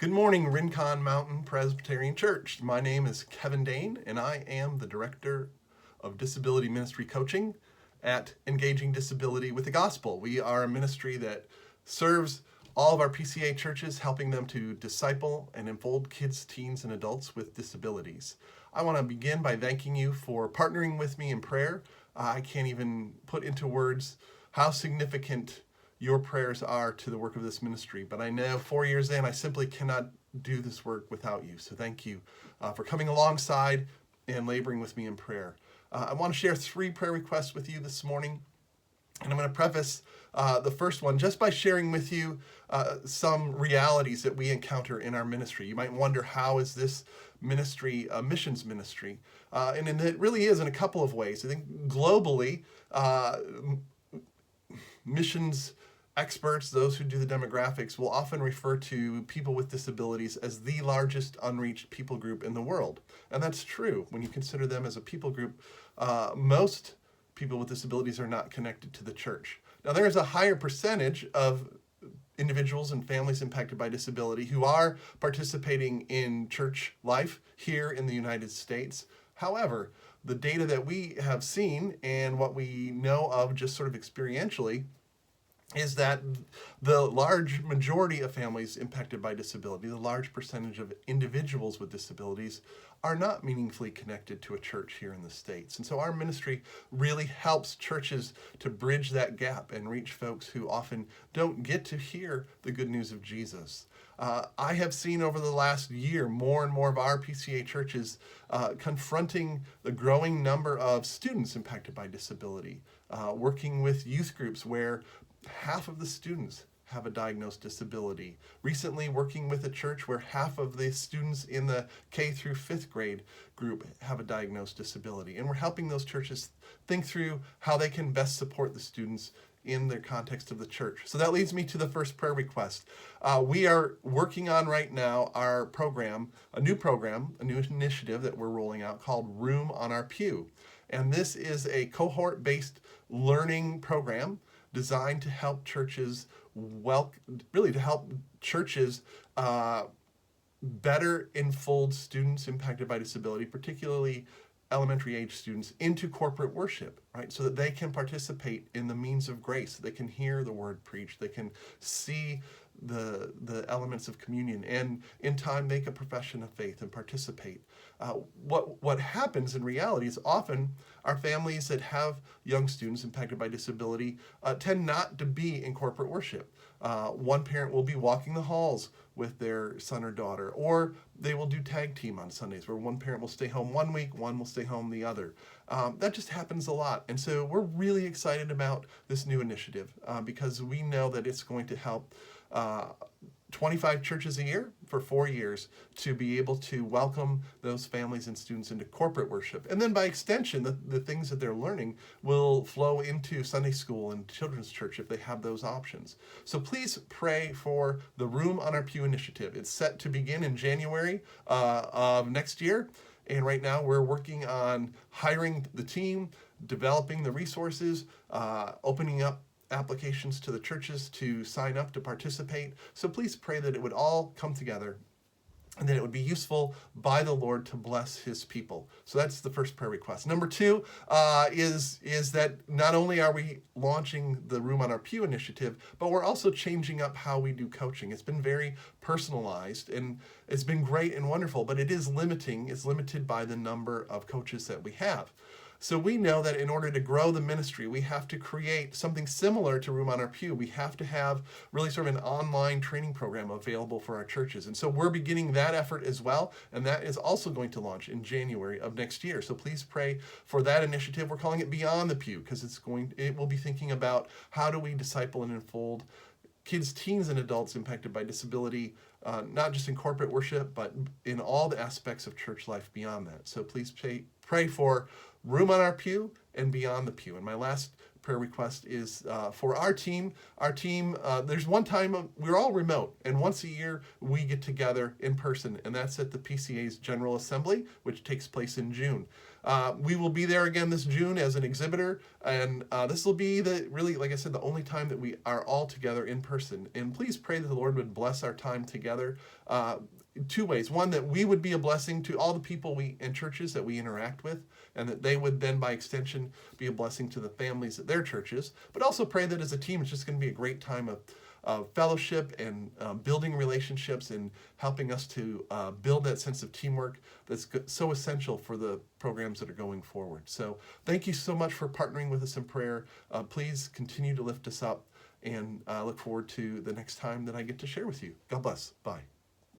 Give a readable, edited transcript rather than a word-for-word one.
Good morning, Rincon Mountain Presbyterian Church. My name is Kevin Daane, and I am the Director of Disability Ministry Coaching at Engaging Disability with the Gospel. We are a ministry that serves all of our PCA churches, helping them to disciple and enfold kids, teens, and adults with disabilities. I want to begin by thanking you for partnering with me in prayer. I can't even put into words how significant your prayers are to the work of this ministry. But I know 4 years in, I simply cannot do this work without you. So thank you for coming alongside and laboring with me in prayer. I want to share 3 prayer requests with you this morning. And I'm going to preface the first one just by sharing with you some realities that we encounter in our ministry. You might wonder, how is this ministry a missions ministry? And it really is in a couple of ways. I think globally, missions experts, those who do the demographics, will often refer to people with disabilities as the largest unreached people group in the world. And that's true. When you consider them as a people group, most people with disabilities are not connected to the church. Now, there is a higher percentage of individuals and families impacted by disability who are participating in church life here in the United States. However, the data that we have seen and what we know of just sort of experientially is that the large majority of families impacted by disability, the large percentage of individuals with disabilities, are not meaningfully connected to a church here in the States. And so our ministry really helps churches to bridge that gap and reach folks who often don't get to hear the good news of Jesus. I have seen over the last year more and more of our PCA churches confronting the growing number of students impacted by disability, working with youth groups where half of the students have a diagnosed disability. Recently working with a church where half of the students in the K through 5th grade group have a diagnosed disability. And we're helping those churches think through how they can best support the students in the context of the church. So that leads me to the first prayer request. We are working on right now our program, a new initiative that we're rolling out called Room on Our Pew. And this is a cohort-based learning program designed to help churches better enfold students impacted by disability, particularly elementary age students, into corporate worship, right? So that they can participate in the means of grace, they can hear the word preached, they can see the elements of communion, and in time make a profession of faith and participate. What happens in reality is often our families that have young students impacted by disability tend not to be in corporate worship. One parent will be walking the halls with their son or daughter, or they will do tag team on Sundays where one parent will stay home one week, one will stay home the other. That just happens a lot. And so we're really excited about this new initiative because we know that it's going to help 25 churches a year for 4 years to be able to welcome those families and students into corporate worship. And then by extension, the things that they're learning will flow into Sunday school and children's church if they have those options. So please pray for the Room on Our Pew initiative. It's set to begin in January of next year. And right now we're working on hiring the team, developing the resources, opening up applications to the churches to sign up to participate. So please pray that it would all come together and that it would be useful by the Lord to bless his people. So that's the first prayer request. Number 2 is that not only are we launching the Room on Our Pew initiative, but we're also changing up how we do coaching. It's been very personalized and it's been great and wonderful, but it is limiting. It's limited by the number of coaches that we have. So we know that in order to grow the ministry, we have to create something similar to Room on Our Pew. We have to have really sort of an online training program available for our churches. And so we're beginning that effort as well, and that is also going to launch in January of next year. So please pray for that initiative. We're calling it Beyond the Pew because it will be thinking about how do we disciple and enfold kids, teens, and adults impacted by disability, not just in corporate worship, but in all the aspects of church life beyond that. So please pray for Room on Our Pew and Beyond the Pew. And my last prayer request is for our team. There's one time we're all remote, and once a year we get together in person, and that's at the PCA's General Assembly, which takes place in June. We will be there again this June as an exhibitor, and this will be really, like I said, the only time that we are all together in person. And please pray that the Lord would bless our time together. Two ways. One, that we would be a blessing to all the people and churches that we interact with, and that they would then, by extension, be a blessing to the families at their churches. But also pray that as a team, it's just going to be a great time of fellowship and building relationships and helping us to build that sense of teamwork that's so essential for the programs that are going forward. So thank you so much for partnering with us in prayer. Please continue to lift us up, and I look forward to the next time that I get to share with you. God bless. Bye.